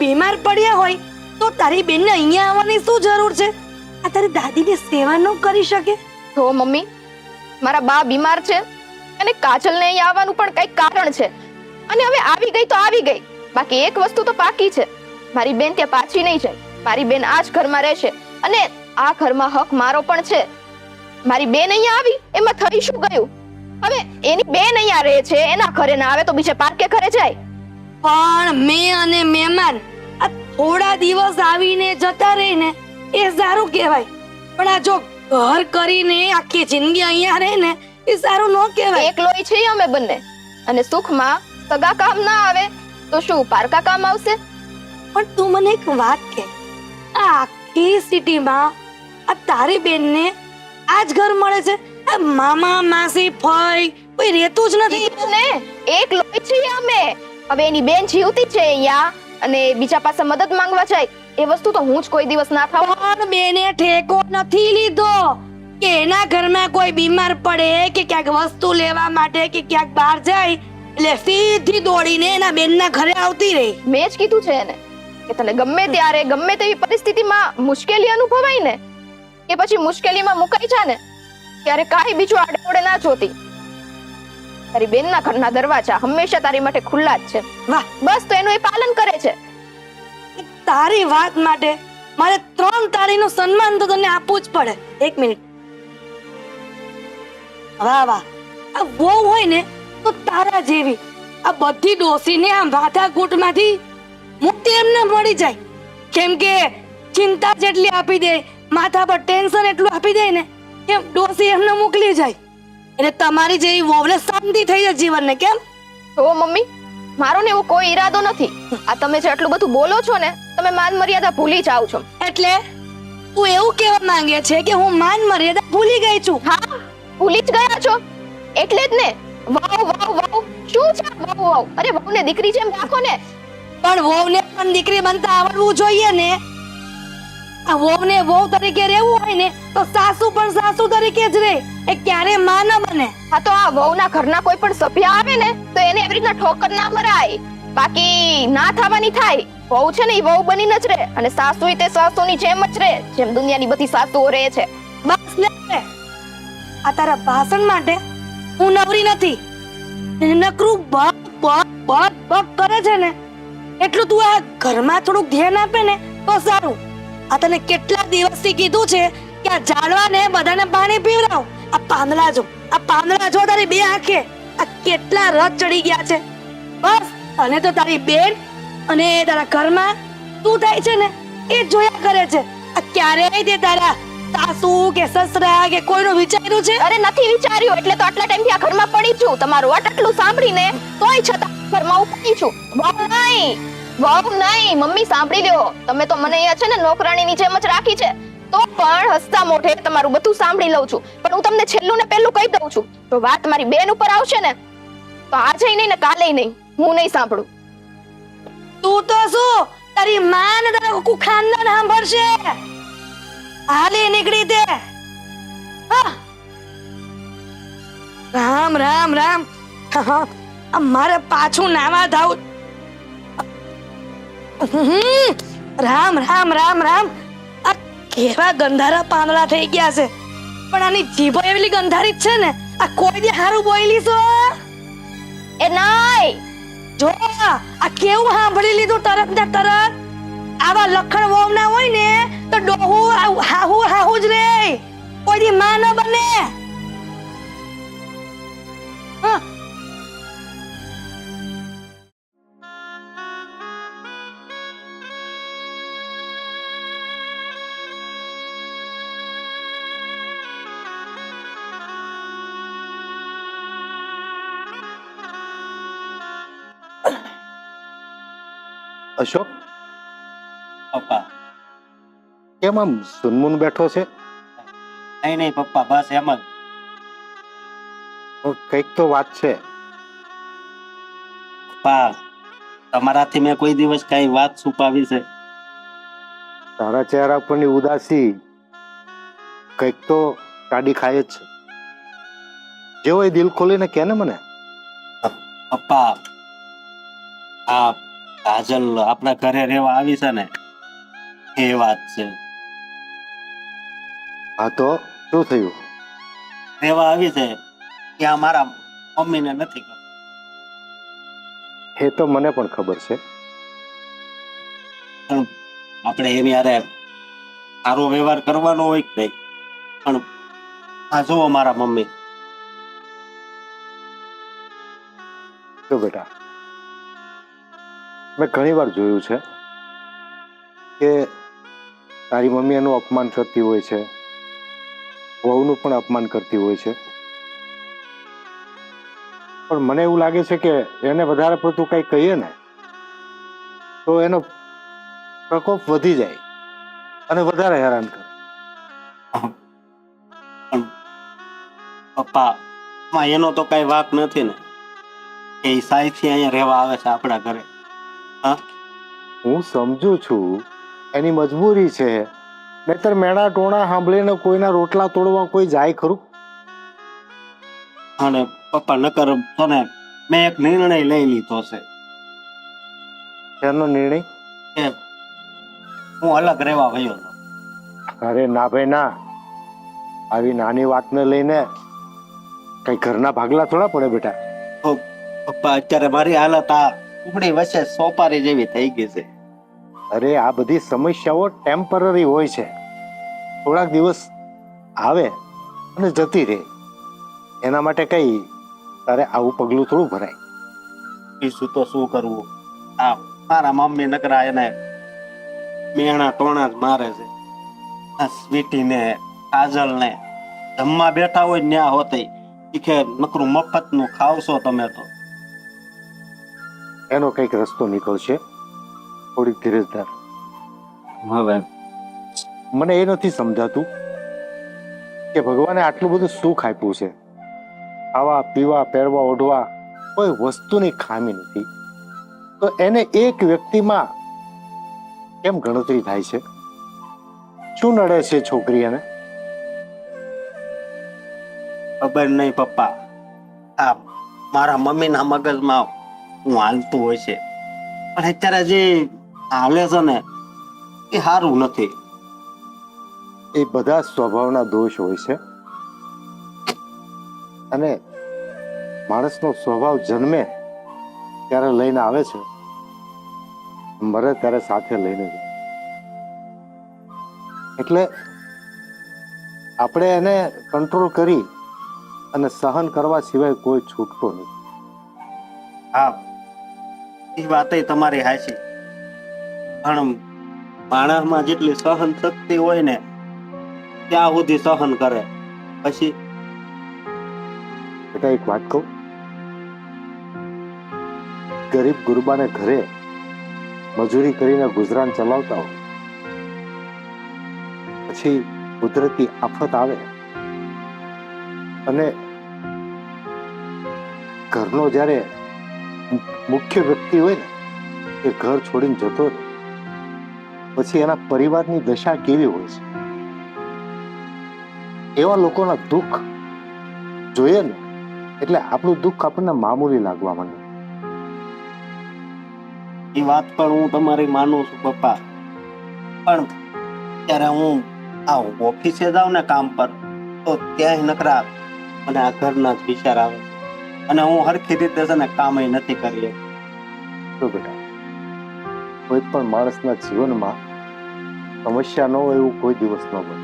બીમાર પડ્યા હોય તો તારી બેનને અહીંયા આવવાની શું જરૂર છે? આ તારી દાદીની સેવા ન કરી શકે? તો મમ્મી, મારા બા બીમાર છે અને કાજલને અહીં આવવાનું પણ કઈક કારણ છે, અને હવે આવી ગઈ તો આવી ગઈ. બાકી એક વસ્તુ તો પાકી છે, મારી બેન ત્યાં પાછી નહીં જાય. મારી બેન આ જ ઘરમાં રહેશે અને આ ઘરમાં હક મારો પણ છે. મારી બેન અહીંયા આવી એમાં થઈ શું ગયું? હવે એની બેન અહીંયા રહે છે, એના ઘરે ના આવે તો બીજે પાર્કે ઘરે જાય. પણ મેં અને મહેમાન આ થોડા દિવસ આવીને જતા રહીને એ સારું કહેવાય, પણ આ જો ઘર કરીને આખી જિંદગી અહીંયા રહે ને એ સારું ન કહેવાય. એકલોય છીએ અમે બંને, અને સુખમાં સગા કામ ના આવે તો શું પારકા કામ આવશે? પણ તું મને એક વાત કહે, આ આખી સિટીમાં આ તારી બેનને આ જ ઘર મળે છે? આ મામા માસી ફઈ કોઈ રહેતું જ નથી ને? એકલોય છીએ અમે. હવે એની બેન જીવતી છે અહીંયા અને બીજા પાસે મદદ માંગવા જાય, એ વસ્તુ તો હું જ કોઈ દિવસ ના થાઉં. પણ બેને ઠેકો નથી લીધો કે એના ઘરમાં કોઈ બીમાર પડે કે ક્યાંક વસ્તુ લેવા માટે કે ક્યાંક બહાર જાય એટલે સીધી દોડીને એના બેનના ઘરે આવતી રહી. મેં જ કીધું છે એને કે તને ગમે ત્યારે ગમે તેવી પરિસ્થિતિમાં મુશ્કેલી અનુભવાય ને કે પછી મુશ્કેલીમાં મુકાઈ જા ને ત્યારે કાંઈ બીજું આડે ના જોતી. તારી બેનના ઘરના દરવાજા હંમેશા તારી માટે ખુલ્લા જ છે. વાહ, બસ તો એનું એ પાલન કરે છે. તારી વાત માટે મારે 3 તાળીનું સન્માન તો તને આપવું જ પડે. 1 મિનિટ. વાહ વાહ, આ વહુ હોય ને તો તારા જેવી આ બધી ડોસીને આ માથાકૂટમાંથી મુક્તિ એમને મળી જાય. કેમ કે ચિંતા જેટલી આપી દે, માથા પર ટેન્શન એટલું આપી દે ને એમ ડોસી એમને મોકલી જાય. એટલે તમારી જેવી વહુને શાંતિ થઈ જાય જીવનને. કેમ? તો મમ્મી, મારો ને એવો કોઈ ઈરાદો નથી. આ તમે જે આટલું બધું બોલો છો ને, તમે માન મર્યાદા ભૂલી જાવ છો. એટલે તું એવું કહેવા માંગે છે કે હું માન મર્યાદા ભૂલી ગઈ છું? હા, ભૂલી જ ગયા છો. એટલે જ ને વાવ વાવ વાવ. શું છે વાવ વાવ? અરે વહુને દીકરી જેમ રાખો ને. પણ વહુને પણ દીકરી બનતા આવડવું જોઈએ ને. આ વહુને વહુ તરીકે રહેવું હોય ને તો સાસુ પણ સાસુ તરીકે જ રહે, એ ક્યારે માં ન બને. હા, તો આ વહુના ઘરના કોઈ પણ સભ્ય આવે ને તો એને એવી રીતના ઠોકર ના મરાય. બાકી ના થવાની થાય. વહુ છે ને એ વહુ બનીને જ રહે, અને સાસુ તે સાસુની જેમ જ રહે જેમ દુનિયાની બધી સાસુઓ રહે છે. બસ લે, આ તારા ભાષણ માટે હું નવરી નથી. નકરું બક બક બક બક કરે છે ને, એટલું તું આ ઘરમાં થોડુંક ધ્યાન આપે ને તો સારું. આ તને કેટલા દિવસથી કીધું છે કે આ ઝાડવાને બધાને પાણી પીવડાવ. આ પાંદડા જો, આ પાંદડા જો તારી બે આંખે આ કેટલા રસ ચડી ગયા છે. બસ અને તો તારી બેન અને તારા ઘરમાં તું થાય છે ને એ જોયા કરે છે. આ ક્યારેય તે તારા સાસુ કે સસરા કે કોઈનું વિચાર્યું છે? અરે નથી વિચાર્યું, એટલે તો આટલા ટાઈમથી આ ઘરમાં પડી છું. તમારું આટલું સાંભળીને તોય છતાં ઘરમાં હું પડી છું. વહુ નહીં, વહુ નહીં. મમ્મી સાંભળી લ્યો, તમે તો મને અહીંયા છે ને નોકરાણીની જેમ જ રાખી છે, તો પણ હસતા મોઢે તમારું બધું સાંભળી લઉં છું. પણ હું તમને છેલ્લું ને પહેલું કહી દઉં છું, તો વાત મારી બેન ઉપર આવશે ને તો આજે નહીં ને કાલે નહીં, હું નહીં સાંભળું. તું તો શું તારી માં ને તારા આખું ખાનદાન સાંભળશે. હાલે નીકળી તે. હા. રામ રામ રામ. આ મારે પાછું નાવા ધાવું. રામ રામ રામ રામ. આ કેવા ગંધારા પાંદડા થઈ ગયા છે, પણ આની જીભો એવી ગંધારી જ છે ને. આ કોઈ દી હારું બોયલી છો? એ નહીં જો આ કેવું સાંભળી લીધું તરત ને તરત. આવા લખણ વહુ ના હોય ને તો ડોહુ હાહુ હાહુ જ રે, કોઈ દી માં ન બને. હા. અશોક, પપ્પા કેમ આમ સુનમુન બેઠો છે? નહીં પપ્પા, બસ એમ જ. કઈક તો વાત છે. પપ્પા, તમારાથી મેં કોઈ દિવસ કઈ વાત છુપાવી છે? તારા ચહેરા પરની ઉદાસી કઈક તો કાઢી ખાય જ છે. જે હોય દિલ ખોલીને કે ને મને. પપ્પા, આ કાજલ આપણા ઘરે રહેવા આવી છે ને એ વાત છે. હા તો શું થયું? રહેવા આવી છે ત્યાં મારા મમ્મીને નથી ખબર. એ તો મને પણ ખબર છે. પણ આપણે એની હારે સારો વ્યવહાર કરવાનો હોય કે નહીં. પણ આ જુઓ મારા મમ્મી. તો બેટા, મેં ઘણી વાર જોયું છે કે તારી મમ્મી એનું અપમાન કરતી હોય છે, વહુનું પણ અપમાન કરતી હોય છે. પણ મને એવું લાગે છે કે એને વધારે પડતું કંઈ કહીએ ને તો એનો પ્રકોપ વધી જાય અને વધારે હેરાન કરે. પણ પપ્પા માં એનો તો કઈ વાક નથી ને કે એ સાઈથી અહીંયા રહેવા આવે છે આપણા ઘરે. હા, હું સમજુ છું એની મજબૂરી છે, નહીતર મેણા ટોણા સાંભળીને કોઈના રોટલા તોડવા કોઈ જાય ખરું? અને પપ્પા નકર તો ને મેં એક નિર્ણય લઈ લીધો છે એનો નિર્ણય? કે હું અલગ રહેવા વયો છું. અરે ના ભાઈ ના, આવી નાની વાતને લઈને કઈ ઘરના ભાગલા થોડા પડે બેટા. તો પપ્પા અત્યારે મારી હાલત આ ઉપડી વચ્ચે સોપારી જેવી થઈ ગઈ છે. અરે આ બધી સમસ્યાઓ ટેમ્પરરી હોય છે, થોડાક દિવસ આવે અને જતી રહે. એના માટે કઈ તારે આવું પગલું થોડું ભરાય. બીજું તો શું કરવું? આ મારા મમ્મી નકરા એને મેણા ટોણા જ મારે છે. આ સ્વીટી ને કાજલ ને જમવા બેઠા હોય ન્યા હોતી કે નકરું મફત નું ખાવશો તમે તો. એનો કઈક રસ્તો નીકળશે, થોડીક ધીરજ ધર. હવે મને એ નથી સમજાતું કે ભગવાને આટલું બધું સુખ આપ્યું છે, ખાવા પીવા પહેરવા ઓઢવા કોઈ વસ્તુની ખામી નથી, તો એને એક વ્યક્તિમાં કેમ ગણતરી થાય છે? શું નડે છે છોકરી એને? ખબર નહીં પપ્પા, આ મારા મમ્મીના મગજમાં હું હાલતું હોય છે, પણ અત્યારે જે હાલે છે ને એ સારું નથી. એ બધા સ્વભાવના દોષ હોય છે, અને માણસનો સ્વભાવ જન્મે ત્યારે લઈને આવે છે, મરે ત્યારે સાથે લઈને જાય. એટલે આપણે એને કંટ્રોલ કરી અને સહન કરવા સિવાય કોઈ છૂટતો નથી. હા, એ વાત તમારી હાચી, પણ માણસમાં જેટલી સહન શક્તિ હોય ને ત્યાં સુધી સહન કરે. પછી બેટા એક વાત કહું, ગરીબ ગુરબાને ઘરે મજૂરી કરીને ગુજરાન ચલાવતા હોય, પછી કુદરતી આફત આવે અને ઘરનો જ્યારે મુખ્ય વ્યક્તિ હોય ને એ ઘર છોડીને જતો રહે, પછી એના પરિવારની દશા કેવી હોય છે? એવા લોકોના દુઃખ જોઈએ ને એટલે આપણું દુઃખ આપણને મામૂલી લાગવા માંડે. એ વાત પણ હું તમારી માનું છું પપ્પા, પણ ત્યારે હું આ ઓફિસે જાઉં ને કામ પર તો ત્યાં નકરા મને આ ઘરના જ વિચાર આવે છે, અને હું હરખી રીતે છે ને કામ નથી કરી. તો બેટા, કોઈ પણ માણસના જીવનમાં સમસ્યા ન હોય એવું કોઈ દિવસ ન બને.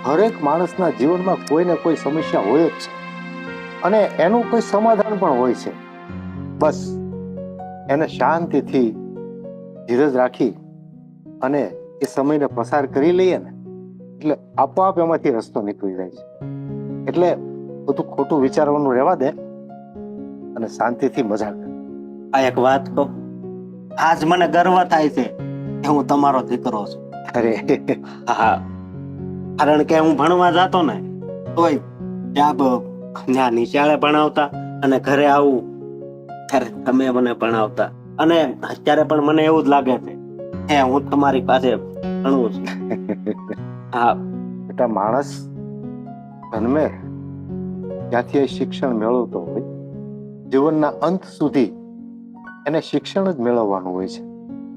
હરેક માણસના જીવનમાં કોઈ ને કોઈ સમસ્યા હોય જ છે, અને એનું કોઈ સમાધાન પણ હોય છે. બસ એને શાંતિથી ધીરજ રાખી અને એ સમયને પસાર કરી લઈએ ને એટલે આપોઆપ એમાંથી રસ્તો નીકળી જાય છે. એટલે બધું ખોટું વિચારવાનું રહેવા દે અને શાંતિથી મજા કર. આ એક વાત કહું, આજ મને ગર્વ થાય છે કે હું તમારો દીકરો છું. અરે હા, કારણ કે હું ભણવા જતો ને તોય ત્યાં નિશાળે ભણાવતા અને ઘરે આવું ત્યારે તમે મને ભણાવતા, અને અત્યારે પણ મને એવું જ લાગે છે કે હું તમારી પાસે ભણું છું. હા બેટા, માણસ જન્મે ત્યાંથી એ શિક્ષણ મેળવતો હોય, જીવનના અંત સુધી એને શિક્ષણ જ મેળવવાનું હોય છે.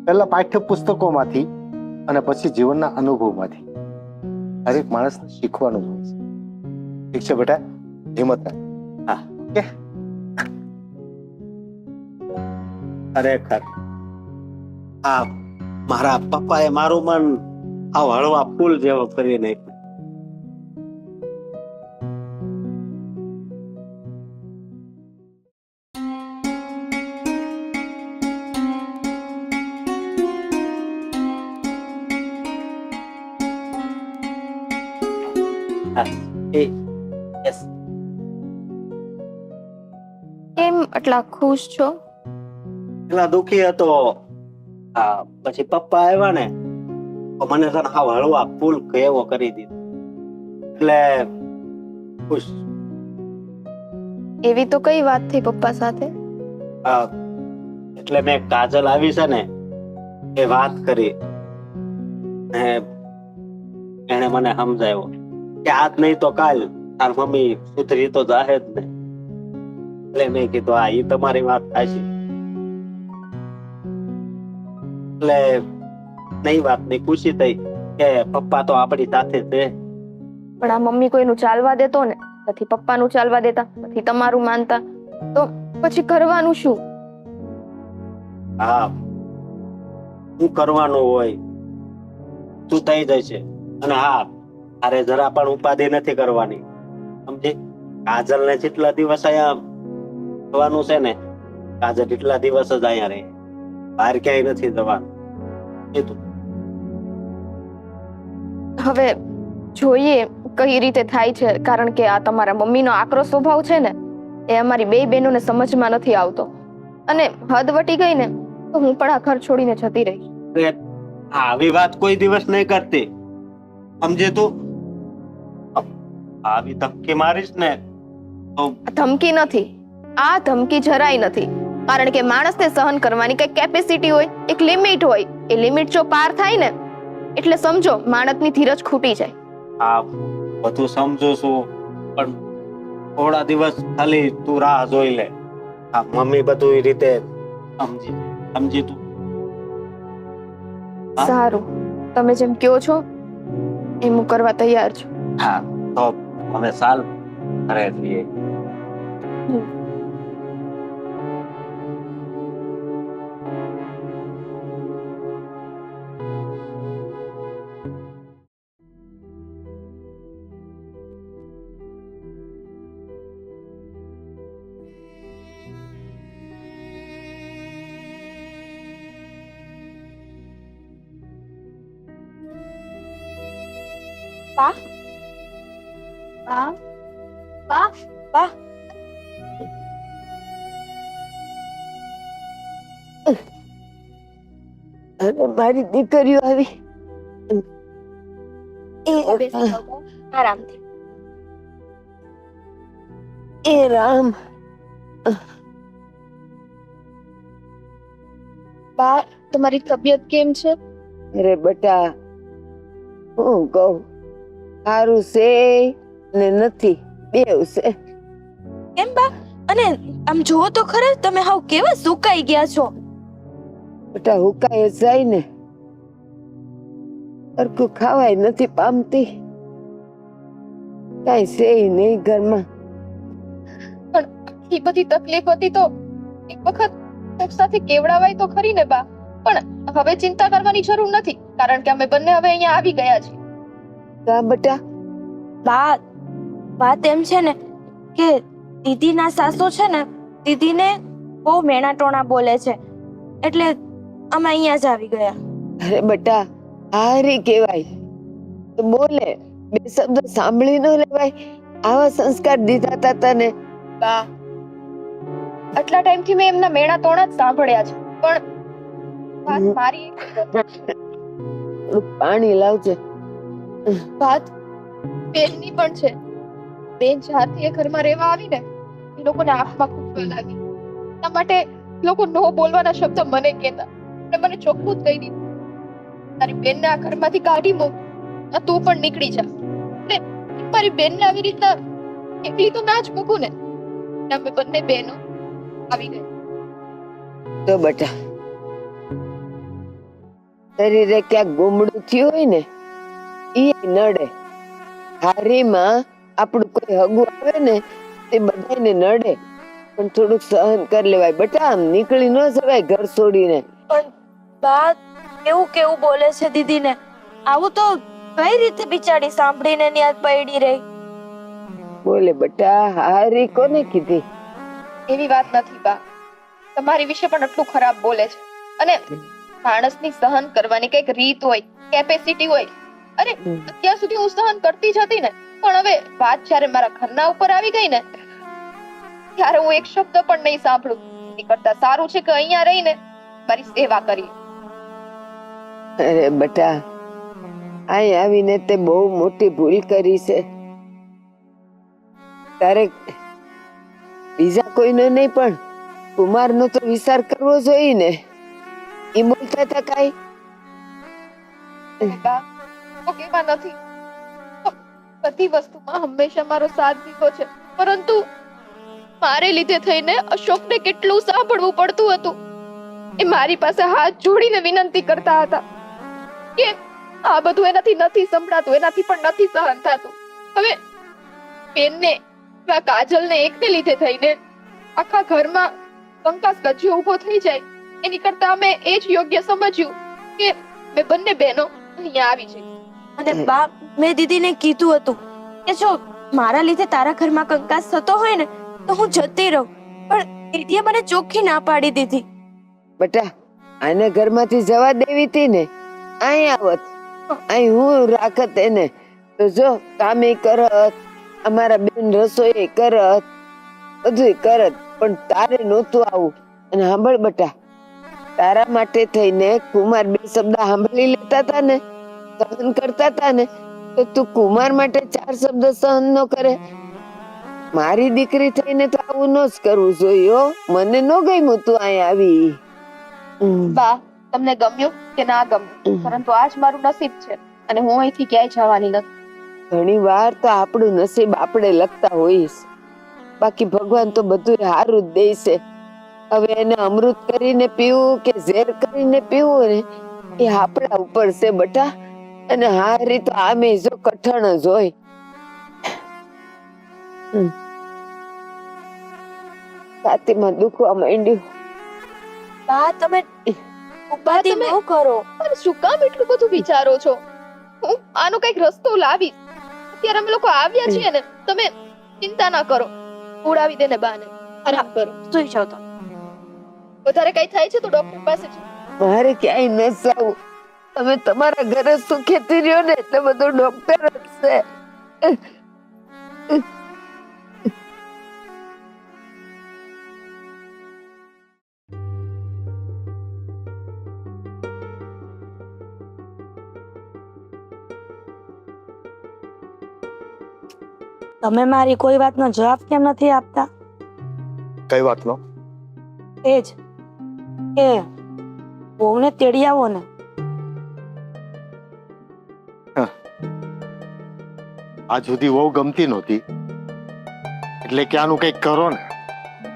પહેલા પાઠ્યપુસ્તકોમાંથી અને પછી જીવનના અનુભવમાંથી દરેક માણસને શીખવાનું હોય છે. ઠીક છે બેટા, હિંમત રાખ. હા. ઓકે. ખરેખર આ મારા પપ્પાએ મારું મન આ હળવા ફૂલ જેવો કરી નાખ્યું. કેમ આટલા ખુશ છો? પેલા દુખી હતો, પછી પપ્પા આવ્યા ને તો મને છે ને હાવ હળવા ફૂલ કેવો કરી દીધો, એટલે ખુશ. એવી તો કઈ વાત થઈ પપ્પા સાથે? એટલે મેં કાજલ આવી છે ને એ વાત કરી ને એને મને સમજાવ્યો કે આજ નહીં તો કાલ તાર મમ્મી સુધરી તો જાહે જ ને. એટલે મેં કીધું હા એ તમારી વાત સાચી. એટલે નઈ વાત ની ખુશી થઈ કે પપ્પા તો આપણી સાથે છે. પણ આ મમ્મી કોઈનું ચાલવા દેતો ને, નથી પપ્પાનું ચાલવા દેતા, નથી તમારું માનતા, તો પછી કરવાનું શું? હા, શું કરવાનું હોય તું થઈ જશે. અને હા, અરે જરા પણ ઉપાધિ નથી કરવાની, સમજી? કાજલ ને જેટલા દિવસ અહીંયા જવાનું છે ને, કાજલ એટલા દિવસ જ અહીંયા રહે, બહાર ક્યાંય નથી જવાનું. કીધું. હવે જોઈએ કઈ રીતે થાય છે, કારણ કે આ તમારા મમ્મીનો આકરો સ્વભાવ છે ને એ અમારી બે બહેનોને સમજમાં નથી આવતો, અને હદ વટી ગઈ ને તો હું પણ આ ઘર છોડીને જતી રહીશ. આવી વાત કોઈ દિવસ નહીં કરતી, સમજે તું? આવી ધમકી મારીશ ને તો આ ધમકી નથી, આ ધમકી જરાય નથી, કારણ કે માણસને સહન કરવાની કઈ કેપેસિટી હોય, એક લિમિટ હોય. એ લિમિટ જો પાર થાય ને એટલે સમજો માણસની ધીરજ ખૂટી જાય. આ બધું સમજુ છું, પણ થોડા દિવસ ખાલી તું રાહ જોઈ લે. આ મમ્મી બધું એ રીતે સમજી તું? હા? સારું, તમે જેમ કહો છો એમ હું કરવા તૈયાર છું. હા, તો હવે ચાલ ઘરે જઈએ. બા બા બા બા અરે મારી દીકરીઓ આવી. આરામથી. એ રામ, બા, તમારી તબિયત કેમ છે? અરે બટા, હું કહું, સારું છે ને નથી, બેવ છે. કેમ બા? અને આમ જુઓ તો ખરા, તમે હાવ કેવા સુકાઈ ગયા છો. બટા હુકાય જાય ને, સરખું ખાવાય નથી પામતી, કઈ છે નહીં ઘરમાં. પણ આટલી બધી તકલીફ હતી તો એક વખત કોક સાથે કેવડાવાય તો ખરી ને બા. પણ હવે ચિંતા કરવાની જરૂર નથી, કારણ કે અમે બંને હવે અહીંયા આવી ગયા છીએ. કા બટા? બા, વાત એમ છે ને કે દીદીના સાસુ છે ને, દીદીને બહુ મેણા ટોણા બોલે છે, એટલે અમે અહીંયા જ આવી ગયા. અરે બટા, હારી કેવાય તો બોલે, બે શબ્દ સાંભળી ન લેવાય? આવા સંસ્કાર દીધા તા તને? બા, આટલા ટાઈમથી મેં એમના મેણા ટોણા જ સાંભળ્યા છે, પણ વાત મારી થોડુંક પાણી લાવજે. વાત બેનની પણ છે. બેન જ્યારથી એ ઘરમાં રહેવા આવી ને, એ લોકોને આંખમાં ખૂંચવા લાગી. એટલા માટે લોકો નો બોલવાના શબ્દ મને કહેતા, અને મને ચોખ્ખું જ કહી દીધું, તારી બેનને આ ઘરમાંથી કાઢી મૂક, તું પણ નીકળી જા. ને મારી બેનને આવી રીતના એકલી તો ના જ મૂકું ને. અમે બંને બહેનો આવી ગઈ. તો બેટા શરીરે ક્યાંક ગુમડું થયું હોય ને ઈ નડે. હારીમાં આપણું કોઈ હગું આવે ને તે બધાને નડે, પણ થોડુંક સહન કરી લેવાય બેટા. આમ નીકળી ન જવાય ઘર છોડીને. પણ બા કેવું કેવું બોલે છે દીદીને. આવું તો કઈ રીતે બિચારી સાંભળીને ન્યાજ પડી રહી. બોલે બેટા, હારી કોને કીધી? એવી વાત નથી બા, તમારી વિશે પણ આટલું ખરાબ બોલે છે. અને માણસની સહન કરવાની કઈક રીત હોય, કેપેસિટી હોય. અરે અત્યાર સુધી હું સહન કરતી જ હતી ને, પણ હવે વાત જ્યારે મારા ઘરના ઉપર આવી ગઈ ને ત્યારે હું એક શબ્દ પણ નહીં સાંભળું. એની કરતા સારું છે કે અહીંયા રહીને મારી સેવા કરી. અરે બેટા, અહીં આવીને તે બહુ મોટી ભૂલ કરી છે. તારે બીજા કોઈનો નહીં પણ કુમારનો તો વિચાર કરવો જોઈએ ને. ઈ બોલતા હતા કાઈ? બા, હું કેવા નથી. બધી વસ્તુમાં હંમેશા મારો સાથ દીધો છે, પરંતુ મારે લીધે થઈને અશોકને કેટલું સાંભળવું પડતું હતું. એ મારી પાસે હાથ જોડીને વિનંતી કરતા હતા કે આ બધું એનાથી નથી સંભળાતું, એનાથી પણ નથી સહન થતું. હવે બેનને, કાજલને એકને લીધે થઈને આખા ઘરમાં કંકાસ કજ્યો ઊભો થઈ જાય, એની કરતા અમે એ જ યોગ્ય સમજ્યું કે મેં બંને બહેનો અહીંયા આવી છે. અને બા, મેં દીદીને કીધું હતું કે જો મારા લીધે તારા ઘરમાં કંકાસ થતો હોય ને તો હું જતી રહું, પણ દીદીએ મને ચોખ્ખી ના પાડી દીધી. બેટા, આને ઘરમાંથી જવા દેવી હતી ને, અહીં આવત, અહીં હું રાખત એને. તો જો કામે કરત, અમારા બેન રસોઈ કરત, બધું કરત, પણ તારે નહોતું આવું. અને સાંભળ બેટા, તારા માટે થઈને કુમાર બે શબ્દ સાંભળી લેતા હતા ને, સહન કરતા હતા ને, તો તું કુમાર માટે 4 શબ્દ સહન ન કરે? મારી દીકરી થઈને તો આવું ન જ કરવું જોઈએ હો. મને ન ગમ્યું તું અહીંયા આવી. બા, તમને ગમ્યું કે ના ગમ્યું, પરંતુ આજ મારું નસીબ છે અને હું અહીંથી ક્યાંય જવાની નથી. ઘણી વાર તો આપણું નસીબ આપણે લખતા હોઈશ, બાકી ભગવાન તો બધું હારું જ દે છે. હવે એને અમૃત કરીને પીવું કે ઝેર કરીને પીવું ને એ આપણા ઉપર છે બેટા. અને હારી તો આમે જો કઠણ જ હોય. છાતીમાં દુખવા માંડ્યું. બા, તમે ઉપાધિ ન કરો. પણ શું કામ એટલું બધું વિચારો છો? હું આનો કઈક રસ્તો લાવીશ. અત્યારે અમે લોકો આવ્યા છીએ ને, તમે ચિંતા ના કરો. ઉડાવી દે ને બાને, આરામ કરો, સુઈ જાવ તો. વધારે કઈ થાય છે તો ડોક્ટર પાસે છે. મારે ક્યાંય ન જાવું. તમે તમારા ઘરે સુખેથી રહ્યો ને એટલે બધું ડોક્ટર જ છે. તમે મારી કોઈ વાતનો જવાબ કેમ નથી આપતા? કઈ વાતનો? એ જ કે વહુને તેડી આવો ને. આજ સુધી વહુ ગમતી નહોતી એટલે કે આનું કંઈક કરો ને.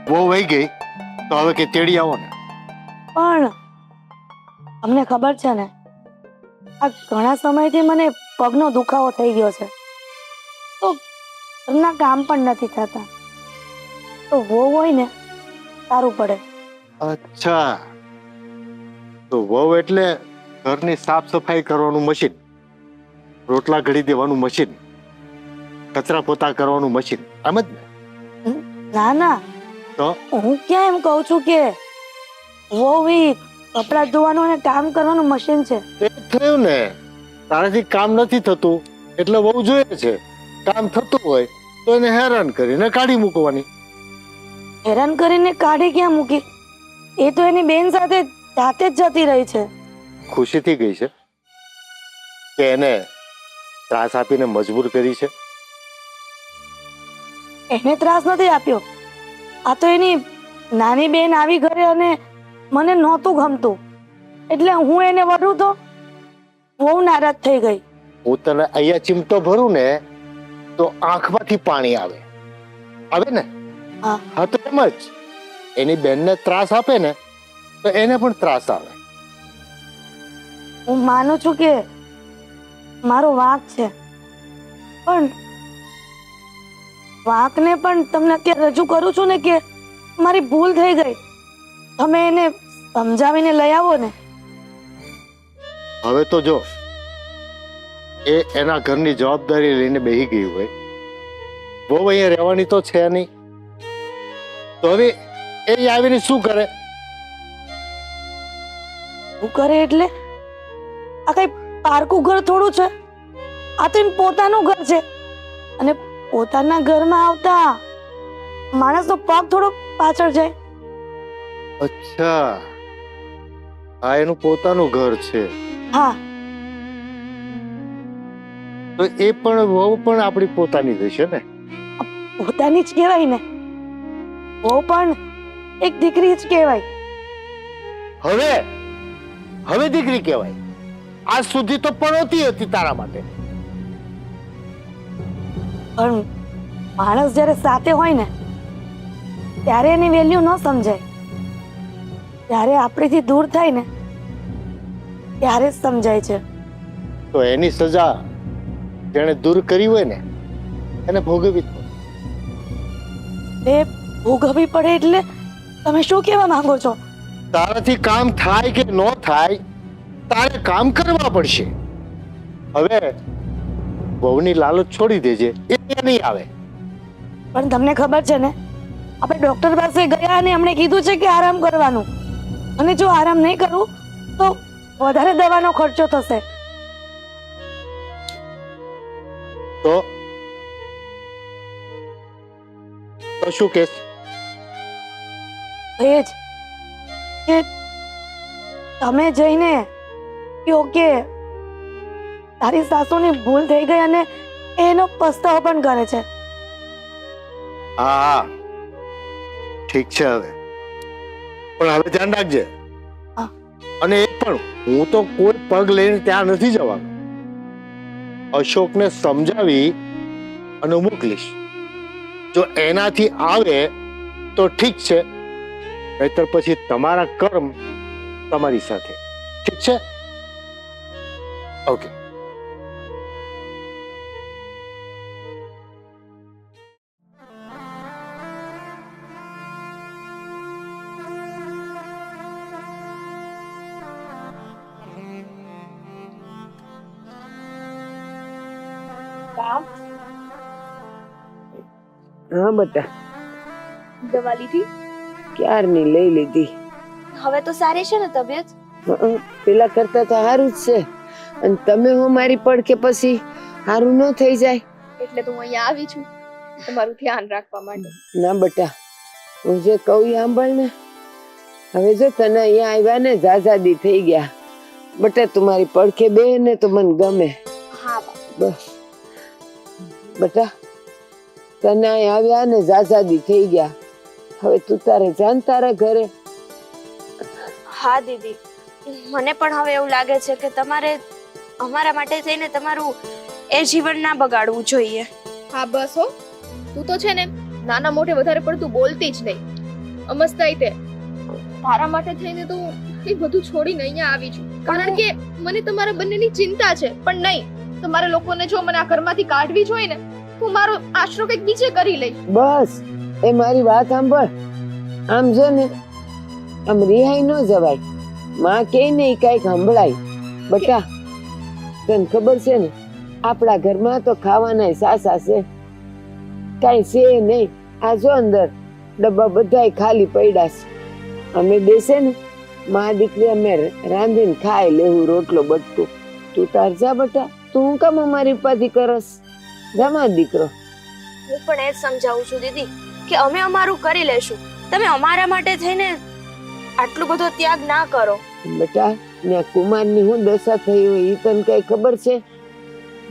વહુ વહી ગઈ તો હવે કે તેડી આવો ને. પણ અમને ખબર છે ને, આ ઘણા સમયથી મને પગનો દુખાવો થઈ ગયો છે, તો ઘરના કામ પણ નથી થતા, તો વહુ હોય ને સારું પડે. અચ્છા, તો વહુ એટલે ઘરની સાફ સફાઈ કરવાનું મશીન, રોટલા ઘડી દેવાનું મશીન, કચરા પોતા કરવાનું મશીન, આમ જ ને? ના ના, તો હું ક્યાં એમ કહું છું કે વહુ ઈ કપડા ધોવાનું અને કામ કરવાનું મશીન છે. એ થયું ને, તારાથી કામ નથી થતું એટલે વહુ જોઈએ છે. કામ થતું હોય તો એને હેરાન કરીને કાઢી મૂકવાની. હેરાન કરીને કાઢી ક્યાં મૂકી? એ તો એની બેન સાથે જાતે જ જતી રહી છે. ખુશીથી ગઈ છે કે એને ત્રાસ આપીને મજબૂર કરી છે? એને ત્રાસ નથી આપ્યો. આ તો એની નાની બેન આવી ઘરે અને મને નહોતું ગમતું એટલે હું એને વઢું તો બહુ નારાજ થઈ ગઈ. હું તને અહીંયા ચીમટો ભરું ને તો આંખમાંથી પાણી આવે આવે ને? હા. હા, તો એમ જ એની બેનને ત્રાસ આપે ને તો એને પણ ત્રાસ આવે. હું માનું છું કે મારો વાંક છે, પણ વાંકને પણ તમને અત્યારે રજૂ કરું છું ને કે મારી ભૂલ થઈ ગઈ. તમે એને સમજાવીને લઈ આવો ને. હવે તો જો એ એના ઘરની જવાબદારી લઈને બેહી ગઈ હોય, બહુ અહીંયા રહેવાની તો છે નહીં, તો હવે એ આવીને શું કરે? શું કરે એટલે? આ કઈ પારકું ઘર થોડું છે, આ તો એમ પોતાનું ઘર છે. અને પોતાના ઘરમાં આવતા માણસનો પગ થોડો પાછળ જાય. અચ્છા, આ એનું પોતાનું ઘર છે. હા, તો એ પણ વહુ પણ આપણી પોતાની જ હશે ને? પોતાની જ કહેવાય ને. બહુ પણ એક દીકરી જ કહેવાય. હવે દીકરી કહેવાય. આજ સુધી તો પડોતી હતી તારા માટે. પણ માણસ જ્યારે સાથે હોય ને ત્યારે એની વેલ્યુ ન સમજાય. ત્યારે આપણીથી દૂર થાય ને ત્યારે જ સમજાય છે. તો એની સજા જેણે દૂર કરી હોય ને એને ભોગવવી જ પડે. એ ભોગવવી પડે એટલે તમે શું કહેવા માંગો છો? તારાથી કામ થાય કે ન થાય, તારે કામ કરવા પડશે. હવે વહુની લાલચ છોડી દેજે, એ નહીં આવે. પણ તમને ખબર છે ને, આપણે ડોક્ટર પાસે ગયા અને એમણે કીધું છે કે આરામ કરવાનું, અને જો આરામ નહીં કરું તો વધારે દવાનો ખર્ચો થશે. તો શું કહેશ? એ જ કે તમે જઈને કહો કે તારી સાસુની ભૂલ થઈ ગઈ અને એનો પસ્તાવો પણ કરે છે. હા, ઠીક છે. હવે ધ્યાન રાખજે. હા. અને એક પણ, હું તો કોઈ પગ લઈને ત્યાં નથી જવાનું. અશોકને સમજાવી અને મોકલીશ. જો એનાથી આવે તો ઠીક છે, નહીતર પછી તમારા કર્મ તમારી સાથે. ઠીક છે? ઓકે. હા બેટા, દવા લીધી? ક્યારની લઈ લીધી. હવે તો સારી છે ને તબિયત? પેલા કરતા તો સારું જ છે. અને તમે હું મારી પડખે પછી સારું ન થઈ જાય. એટલે તો હું અહીંયા આવી છું તમારું ધ્યાન રાખવા માટે. ના બેટા, હું જે કહું એ સાંભળ ને. હવે જો તને અહીંયા આવ્યા ને ઝાઝાદી થઈ ગયા. બેટા તું મારી પડખે બે ને તો મને ગમે. હા બસ બેટા, તને અહીં આવ્યા ને ઝાઝાદી થઈ ગયા. હવે તું તારે જાન તારા ઘરે. હા દીદી, મને પણ હવે એવું લાગે છે કે તમારે અમારા માટે થઈને તમારું એ જીવન ના બગાડવું જોઈએ. હા બસ હો, તું તો છે ને નાના મોઢે વધારે પડતું બોલતી જ નહીં. અમસ્તાઈ તે તારા માટે થઈને તો એ બધું છોડીને અહીંયા આવી છું, કારણ કે મને તમારા બંનેની ચિંતા છે. પણ નહીં, તમારે લોકોને જો મને આ ઘરમાંથી કાઢવી જોઈએ ને, હું મારો આશરો કંઈક બીજે કરી લઈશ. બસ એ મારી વાત સાંભળ. આમ જો ને, આમ રિહાઈ ન જવાય. માં કે ને એ કઈક સંભળાય. બેટા તને ખબર છે ને, આપણા ઘરમાં તો ખાવાના સાસા છે, કઈ છે નહીં. આ જો અંદર ડબ્બા બધાય ખાલી પડ્યા છે. અમે બેસે ને માં દીકરી અમે રાંધીને ખાઈ લેવું રોટલો બટકું. તું તાર જા બેટા, તું હું કામ અમારી ઉપાધિ કરસ? જા દીકરો. હું પણ એ જ સમજાવું છું દીદી કે અમે અમારું કરી લેશું, તમે અમારા માટે થઈને આટલું બધો ત્યાગ ના કરો. બેટા ત્યાં કુમારની હું દશા થઈ હોય એ તને કઈ ખબર છે?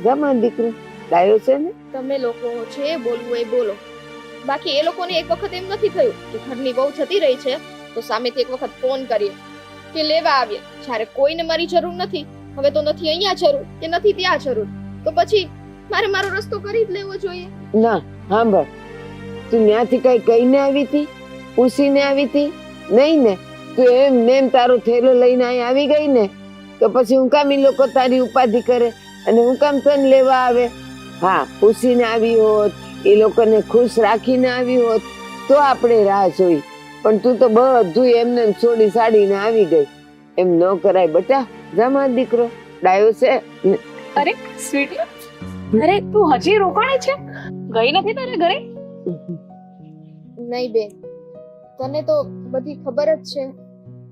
જા દીકરો, ડાયો છે ને. તમે લોકો જે બોલવું એ બોલો, બાકી એ લોકોને એક વખત એમ નથી થયું કે ઘરની બહુ જતી રહી છે તો સામેથી એક વખત ફોન કરીએ કે લેવા આવીએ, જ્યારે કોઈને મારી જરૂર નથી. હવે તો નથી અહીંયા જરૂર કે નથી ત્યાં જરૂર, તો પછી મારે મારો રસ્તો કરી જ લેવો જોઈએ. ના સાંભળ, તું ત્યાંથી કઈ કહીને આવી હતી? પૂછીને આવી હતી? નહીં ને? તું એમ તારો થેલો લઈને અહીં આવી ગઈ ને તો પછી હું કામ ઈ લોકો તારી ઉપાધિ કરે અને હું કામ તને લેવા આવે? હા, પૂછીને આવી હોત, એ લોકોને ખુશ રાખીને આવી હોત તો આપણે રાહ જોઈ, પણ તું તો બધું એમને એમ છોડી સાડીને આવી ગઈ. એમ ન કરાય બેટા. જા મારો દીકરો ડાયો છે. અરે સ્વીટી, અરે તું હજી રોકાણી છે? ગઈ નથી તારે ઘરે? નહીં બેન, તને તો બધી ખબર જ છે.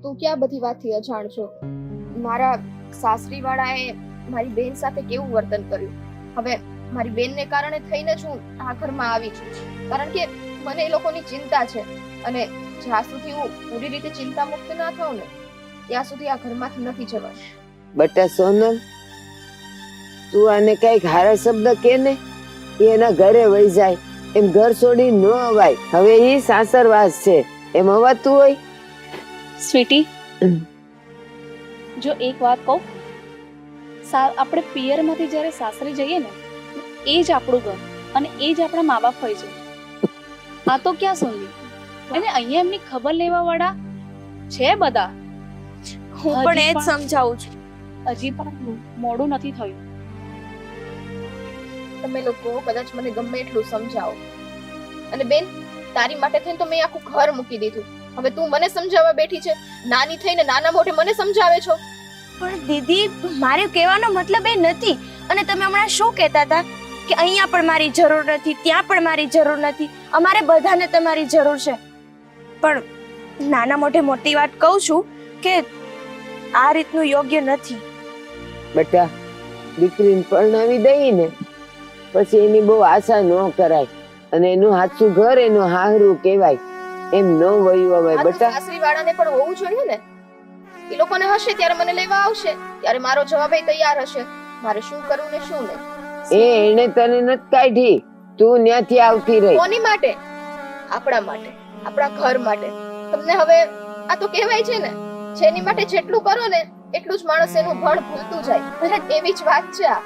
તું ક્યાં બધી વાતથી અજાણ છો? મારા સાસરી વાળાએ મારી બેન સાથે કેવું વર્તન કર્યું. હવે મારી બેનને કારણે થઈને જ હું આ ઘરમાં આવી છું, કારણ કે મને એ લોકોની ચિંતા છે અને જ્યાં સુધી હું પૂરી રીતે ચિંતા મુક્ત ના થાઉં ને ત્યાં સુધી આ ઘરમાંથી નથી જવાનું. બેટા સોનલ, તું આને કઈક હારા શબ્દ કે ને, એ એના ઘરે વહી જાય. એમ ઘર છોડી ન અવાય. હવે એ સાસરવાસ છે, એમ અવાતું હોય? સ્વીટી, જો એક વાત કહું, આપણે પિયરમાંથી જ્યારે સાસરે જઈએ ને એ જ આપણું ઘર અને એ જ આપણા મા બાપ હોય છે. આ તો ક્યાં સુધી, અને અહીંયા એમની ખબર લેવા વાળા છે બધા. હું પણ એ જ સમજાવું છું. હજી પણ મોડું નથી થયું. તમે લોકો કદાચ મને ગમે એટલું સમજાવો, અને બેન તારી માટે થઈને તો મેં આખું ઘર મૂકી દીધું. હવે તું મને સમજાવવા બેઠી છે, નાની થઈને નાના મોઢે મને સમજાવે છો. પણ દીદી, મારે કહેવાનો મતલબ એ નથી. અને તમે હમણાં શું કહેતા હતા કે અહીંયા પણ મારી જરૂર નથી, ત્યાં પણ મારી જરૂર નથી, અમારે બધાને તમારી જરૂર છે. પણ નાના મોઢે મોટી વાત કહું છું કે આ રીતનું યોગ્ય નથી. બેટા, દીકરીને પરણાવી દઈ ને પછી એની બહુ આશા ન કરાય, અને એનું હાચું ઘર એનું હાહરું કહેવાય. એમ ન વયું હવે બેટા. સાસરી વાળાને પણ હોવું જોઈએ ને. એ લોકોને હશે ત્યારે મને લેવા આવશે, ત્યારે મારો જવાબ તૈયાર હશે. મારે શું કરવું ને શું નહીં. એને તને નથી કાઢી, તું ત્યાંથી આવતી રહી. કોની માટે? આપણા માટે, આપણા ઘર માટે. તમને હવે આ તો કહેવાય છે ને, જેની માટે જેટલું કરો ને એટલું જ માણસ એનું ભણ ભૂલતું જાય. અરે એવી જ વાત છે આ.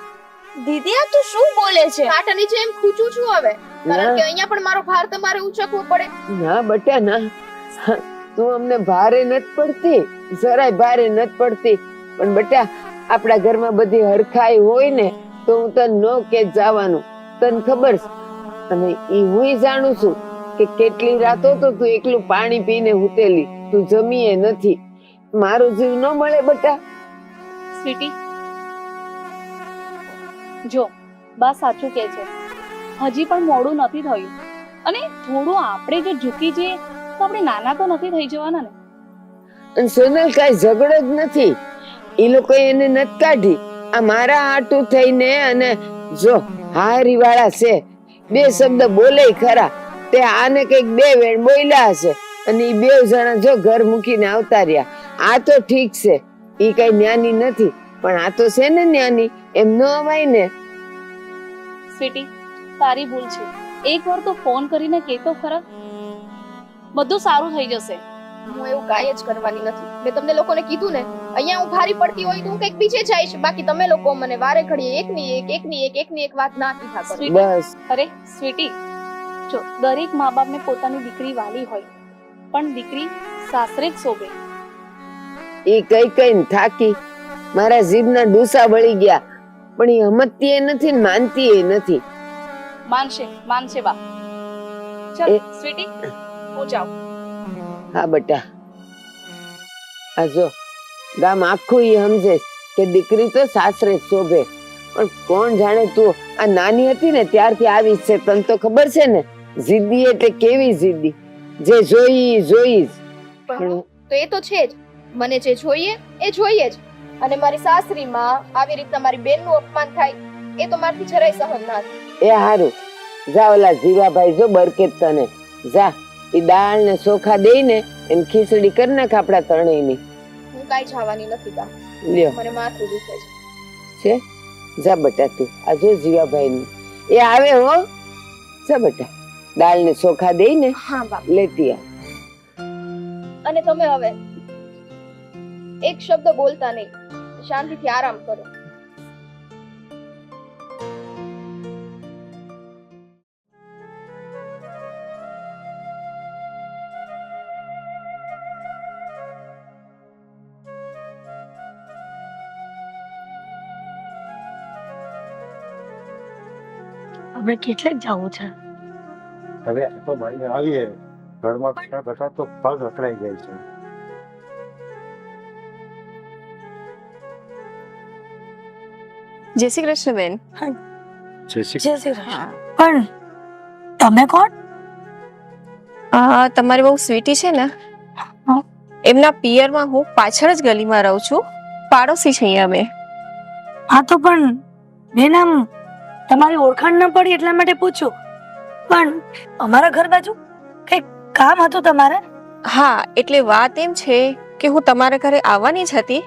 દીદી, આ તું શું બોલે છે? કાંટાની જેમ ખૂંચું છું હવે, કારણ કે અહીંયા પણ મારો ભાર તમારે ઉચકવો પડે. ના બેટા ના, તું અમને ભારે નથી પડતી, જરાય ભારે નથી પડતી. પણ બેટા, આપણા ઘરમાં બધી હરખાઈ હોય ને તો હું તને ન કે જવાનું, તને ખબર છે. અને ઈ હું જાણું છું કે કેટલી રાતો તો તું એકલું પાણી પીને હુતેલી, તું જમીએ નથી. મારો જીવ ન મળે બેટા. સ્વીટી, જો બા સાચું કહે છે, હજી પણ મોડું નથી થયું, અને થોડું આપણે જો ઝૂકી જઈએ તો આપણે નાના તો નથી થઈ જવાના ને. અને સોનલ, કાંઈ ઝઘડો જ નથી. એ લોકો એને નથી કાઢી, આ મારા હાટું થઈને. અને જો હારી વાળા છે, બે શબ્દ બોલે ખરા, તે આને કઈક બે વેણ બોલ્યા હશે અને એ બે જણા જો ઘર મૂકીને આવતા રહ્યા. આ તો ઠીક છે, ઈ કઈ જ્ઞાની નથી, પણ આ તો છે ને જ્ઞાની. એમ ન અવાય ને. સ્વીટી, તારી ભૂલ છે. એકવાર તો ફોન કરીને કહેતો ખરા, બધું સારું થઈ જશે. હું એવું કાંઈ જ કરવાની નથી. મેં તમને લોકોને કીધું ને, અહીંયા હું ભારી પડતી હોય તો હું કંઈક બીજે જઈશ. બાકી તમે લોકો મને વારે ઘડીએ એકની એક વાત ના કીધા કરો. બસ. અરે સ્વીટી, જો દરેક મા બાપને પોતાની દીકરી વાલી હોય, પણ દીકરી સાસરે જ શોભે. એ કઈ કઈ થાકી મારા જીભના ડૂસા વળી ગયા, પણ એ હમતતી એ નથી ને માનતી એ નથી. માનશે બા. ચાલ સ્વીટી, હું જાઉં. હા બેટા, આ જો ગામ આખું ઈ સમજે કે દીકરી તો સાસરે જ શોભે, પણ કોણ જાણે તું આ નાની હતી ને ત્યારથી આવી છે. તને તો ખબર છે ને, જીદ્દી એટલે કેવી જીદ્દી, જે જોઈ જોઈ જ. પણ તો એ તો છે જ, મને જે જોઈએ એ જોઈએ જ. અને મારી સાસરીમાં આવી રીતના મારી બેનનું અપમાન થાય એ તો મારથી જરાય સહન ના થાય. એ હારું, જા ઓલા જીવાભાઈ જો બરકેત તને, જા ઈ દાળ ને ચોખા દઈને એમ ખીચડી કરી નાખ આપડા ત્રણેયની. હું કાંઈ જવાની નથી બા, લ્યો મને માથું દુખે છે. છે, જા બેટા તું. આ જો જીવાભાઈ ની એ આવે હો. જા બેટા, દાળ ને ચોખા દઈને હા બા. લેતી આ. અને તમે હવે એક શબ્દ બોલતા નહીં, શાંતિથી આરામ કરો. આપણે કેટલે જવું છે? હવે તો ભાઈ આવીએ ઘરમાં બેઠા બેઠા તો પગ અકળાઈ જાય છે. જય શ્રી કૃષ્ણ બેન. જય શ્રી જય શ્રી કૃષ્ણ. પણ તમે કોણ? તમારી બહુ સ્વીટી છે ને, એમના પિયરમાં હું પાછળ જ ગલીમાં રહું છું. પાડોશી છે અહીંયા અમે. હા તો પણ બેન આમ તમારી ઓળખાણ ન પડી એટલા માટે પૂછ્યું. પણ અમારા ઘર બાજુ કઈ કામ હતું તમારે? હા, એટલે વાત એમ છે કે હું તમારા ઘરે આવવાની જ હતી.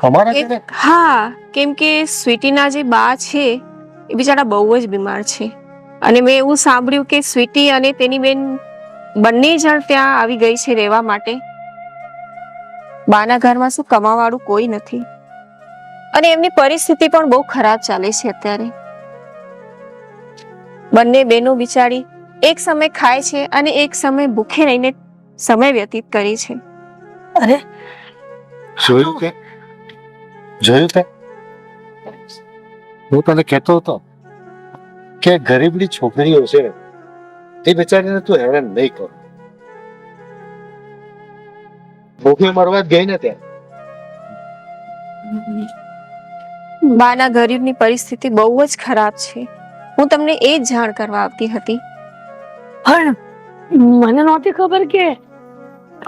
અમારા ઘરે હા, કેમ કે સ્વીટીના જે બા છે એ બિચારા બહુ જ બીમાર છે અને મેં એવું સાંભળ્યું કે સ્વીટી અને તેની બેન બંને જણ ત્યાં આવી ગઈ છે રહેવા માટે. બાના ઘરમાં શું કમાવાળું કોઈ નથી અને એમની પરિસ્થિતિ પણ બહુ ખરાબ ચાલે છે અત્યારે. બંને બહેનો બિચારી એક સમય ખાય છે અને એક સમય ભૂખે રહીને સમય વ્યતીત કરે છે. અરે જોયું તે હું તને કહેતો હતો કે ગરીબની છોકરીઓ છે એ બિચારીને તું હેરાન નહીં કર. ભૂખી મરવા જ ગઈ ને ત્યાં. બાના ગરીબની પરિસ્થિતિ બહુ જ ખરાબ છે. હું તમને એ જ જાણ કરવા આવતી હતી. પણ મને નહોતી ખબર કે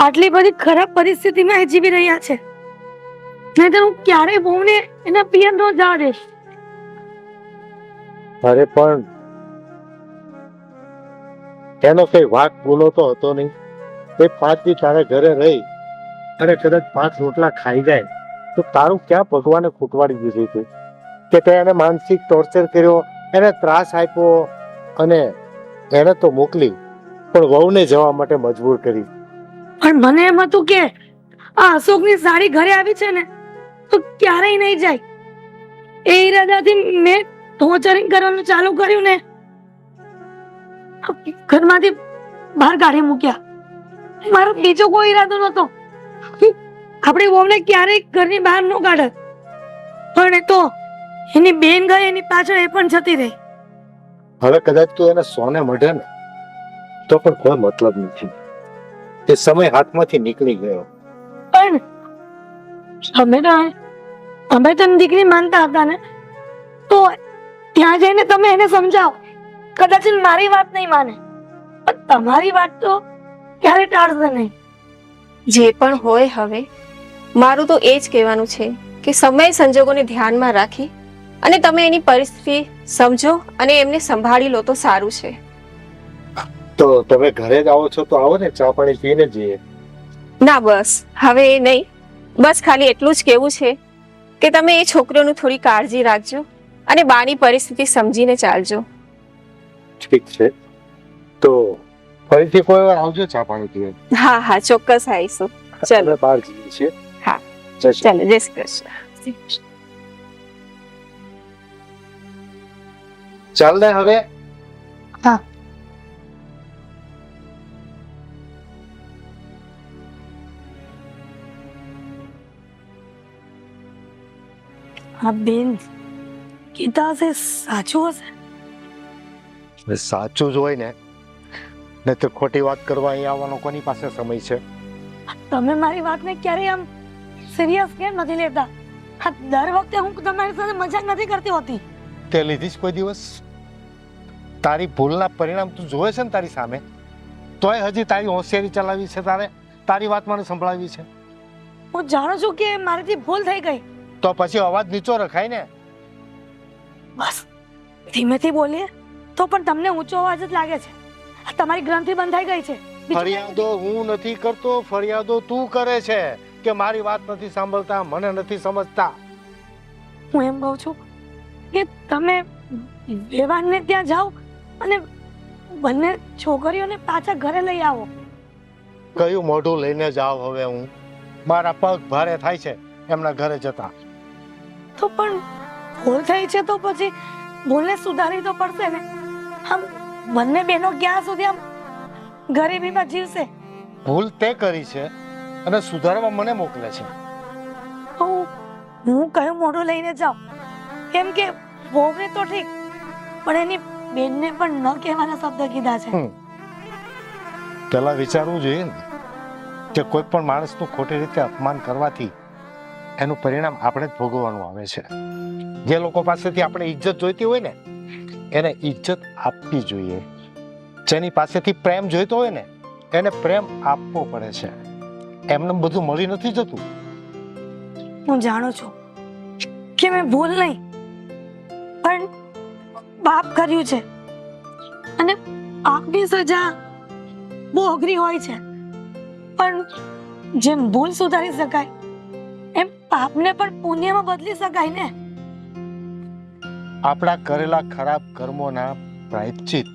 આટલી બધી ખરાબ પરિસ્થિતિમાં એ જીવી રહ્યા છે. નહીં તો હું ક્યારેય બહુને એના પિયર નો જવા દઈશ. અરે પણ એનો કઈ વાક બોલો તો હતો નહીં. એ 5 દી તારે ઘરે રહી અને કદાચ 5 રોટલા ખાઈ જાય તો તારું ક્યાં ભગવાને ખૂટવાડી દીધી હતી કે તે એને માનસિક ટોર્ચર કર્યો, એને ત્રાસ આપ્યો અને એને તો મોકલી પણ વહુને જવા માટે મજબૂર કરી. પણ મને એમ હતું કે આ અશોકની સાડી ઘરે આવી છે ને તો ક્યારેય નહીં જાય. એ ઈરાદાથી મેં ટોર્ચરિંગ કરવાનું ચાલુ કર્યું ને ઘરમાંથી બહાર કાઢી મૂક્યા. મારો બીજો કોઈ ઈરાદો નતો. આપણી વહુને ક્યારેય ઘરની બહાર ન કાઢે. પણ એ તો એની બેન ગઈ એની પાછળ એ પણ જતી રહી. હવે કદાચ તું એને સોને મળે ને તો પણ કોઈ મતલબ નથી. એ સમય હાથમાંથી નીકળી ગયો. પણ અમે તને દીકરી માનતા હતા ને તો ત્યાં જઈને તમે એને સમજાવો. કદાચ એ મારી વાત નહીં માને પણ તમારી વાત તો ક્યારે ટાળશે નહીં. જે પણ હોય હવે મારું તો એ જ કહેવાનું છે કે સમય સંજોગોને ધ્યાનમાં રાખી અને તમે એની પરિસ્થિતિ સમજો અને એમને સંભાળી લો તો સારું છે. તો તમે ઘરે જ આવો છો તો આવો ને, ચા પાણી પીને જઈએ. ના બસ હવે એ નહીં, બસ ખાલી એટલું જ કહેવું છે કે તમે એ છોકરીઓનું થોડી કાળજી રાખજો અને બાની પરિસ્થિતિ સમજીને ચાલજો. ઠીક છે, તો ફરીથી કોઈ વાર આવજો ચા પાણી પીએ. હા હા ચોક્કસ આવીશું. ચલો આપણે બહાર જઈએ છીએ. હા જય શ્રી ચાલો, જય શ્રી કૃષ્ણ. ચાલ ને હવે. હા. હા બેન કીધા હશે સાચું હશે. સાચું જ હોય ને તો ખોટી વાત કરવા અહીં આવવાનો કોની પાસે સમય છે? તમે મારી વાતને ક્યારેય આમ સિરિયસ કેમ નથી લેતા? હા દર વખતે હું તમારી સાથે મજાક નથી કરતી હોતી. તે લીધી જ કોઈ દિવસ? તારી ભૂલના પરિણામ તું જોવે છે ને તારી સામે, તોય હજી તારી હોશિયારી ચલાવી છે, તારી વાત મને સંભળાવી છે. હું જાણું છું કે મારાથી ભૂલ થઈ ગઈ. તો પછી અવાજ નીચો રખાય ને. બસ ધીમેથી બોલીએ તો પણ તમને ઊંચો અવાજ જ લાગે છે. આ તમારી ગ્રંથિ બંધ થઈ ગઈ છે. ફરિયાદો હું નથી કરતો, ફરિયાદો તું કરે છે કે મારી વાત નથી સાંભળતા, મને નથી સમજતા. હું એમ કહું છું કે તમે વેવાણને ત્યાં જાઓ અને બંને છોકરીઓને પાછા ઘરે લઈ આવો. કયું મોઢું લઈને જાવ હવે હું? મારા પગ ભારે થાય છે એમના ઘરે જતા. તો પણ ભૂલ થઈ છે તો પછી ભૂલને સુધારવી તો પડશે ને. આમ બંને બહેનો ક્યાં સુધી આમ ગરીબીમાં જીવશે? ભૂલ તે કરી છે અને સુધારવા મને મોકલે છે. હું કયું મોઢું લઈને જાઉં? કેમ કે વહુને તો ઠીક પણ એની બેનને પણ ન કહેવાના શબ્દ કીધા છે. પેલા વિચારવું જોઈએ ને કે કોઈ પણ માણસનું ખોટી રીતે અપમાન કરવાથી એનું પરિણામ આપણે જ ભોગવવાનું આવે છે. જે લોકો પાસેથી આપણે ઇજ્જત જોઈતી હોય ને એને ઇજ્જત આપવી જોઈએ. જેની પાસેથી પ્રેમ જોઈતો હોય ને એને પ્રેમ આપવો પડે છે. એમને બધું મળી નથી જતું. હું જાણું છું કે મેં ભૂલ નહીં, પણ પાપ કર્યું છે અને પાપની સજા બહુ અઘરી હોય છે. પણ જેમ ભૂલ સુધારી શકાય એમ પાપને પણ પુણ્યમાં બદલી શકાય ને. આપણા કરેલા ખરાબ કર્મોના પ્રાયશ્ચિત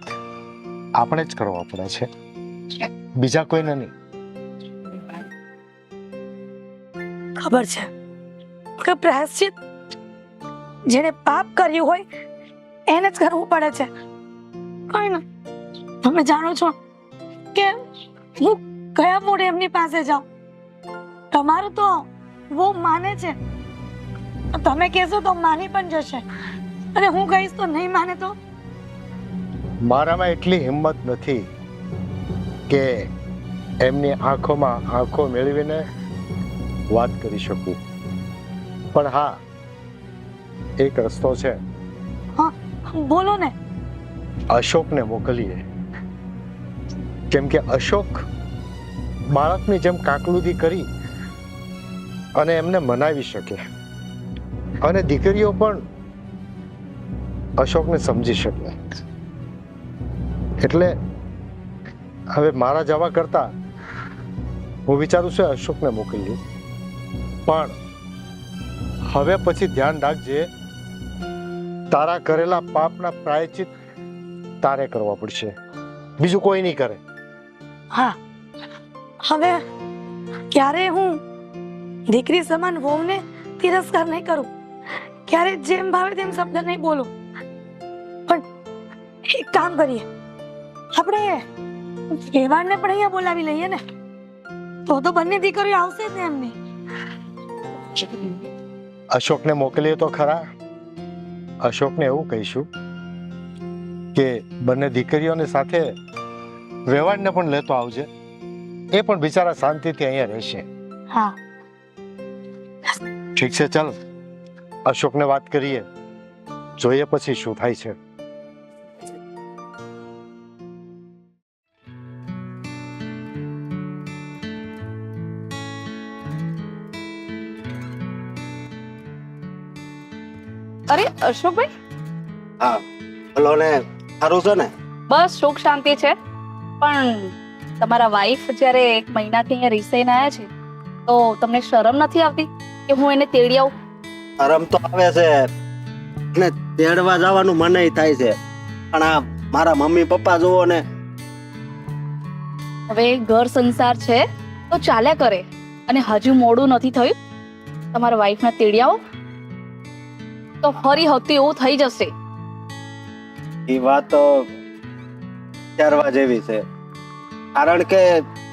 આપણે જ કરવા પડે છે, બીજા કોઈને નહીં. ખબર છે કે પ્રાયશ્ચિત જેણે પાપ કર્યું હોય એને જ કરવું પડે છે. પણ તમે જાણો છો કે હું કયા મોડે એમની પાસે જાઉં? તમારું તો બહુ માને છે, તમે કહેશો તો માની પણ જશે, અને હું કહીશ તો નહીં માને તો? મારામાં એટલી હિંમત નથી કે એમની આંખોમાં આંખો મેળવીને વાત કરી શકું. પણ હા, એક રસ્તો છે. હા, બોલો ને. અશોકને મોકલીએ, કેમ કે અશોક બાળકની જેમ કાકલુદી કરી અને એમને મનાવી શકે, અને દીકરીઓ પણ અશોકને સમજી શકે. એટલે હવે મારા જવા કરતા હું વિચારું છું અશોકને મોકલીએ. પણ હવે પછી ધ્યાન રાખજે, તારા કરેલા પાપના પ્રાયશ્ચિત તારે કરવા પડશે, બીજું કોઈ નહીં કરે. હા, હવે ક્યારે હું દીકરી સમાન વહુને તિરસ્કાર નહીં કરું, ક્યારે જેમ ભાવે તેમ શબ્દ નહીં બોલું. પણ એક કામ કરીએ, આપણે વેવાણને પણ અહીંયા બોલાવી લઈએ ને, તો બંને દીકરીઓ આવશે જ ને એમની. અશોકને મોકલીએ તો ખરા. અશોકને એવું કહીશું કે બંને દીકરીઓને સાથે વેવાણને પણ લેતો આવજે, એ પણ બિચારા શાંતિથી અહીંયા રહેશે. હા, ઠીક છે, ચાલ અશોકને વાત કરીએ, જોઈએ પછી શું થાય છે. અરે અશોકભાઈ, હા બોલો ને. સારું છે ને? બસ સુખ શાંતિ છે. પણ તમારા વાઈફ જ્યારે 1 મહિનાથી અહીંયા રિસાઈને આવ્યા છે તો તમને શરમ નથી આવતી કે હું એને તેડી આવું? શરમ તો આવે છે ને, તેડવા જવાનું મને થાય છે, પણ આ મારા મમ્મી પપ્પા જુઓ ને. હવે ઘર સંસાર છે તો ચાલ્યા કરે, અને હજુ મોડું નથી થયું. તમારા વાઈફને તેડી આવો તો ફરી હતું એવું થઈ જશે. એ વાત વિચારવા જેવી છે, કારણ કે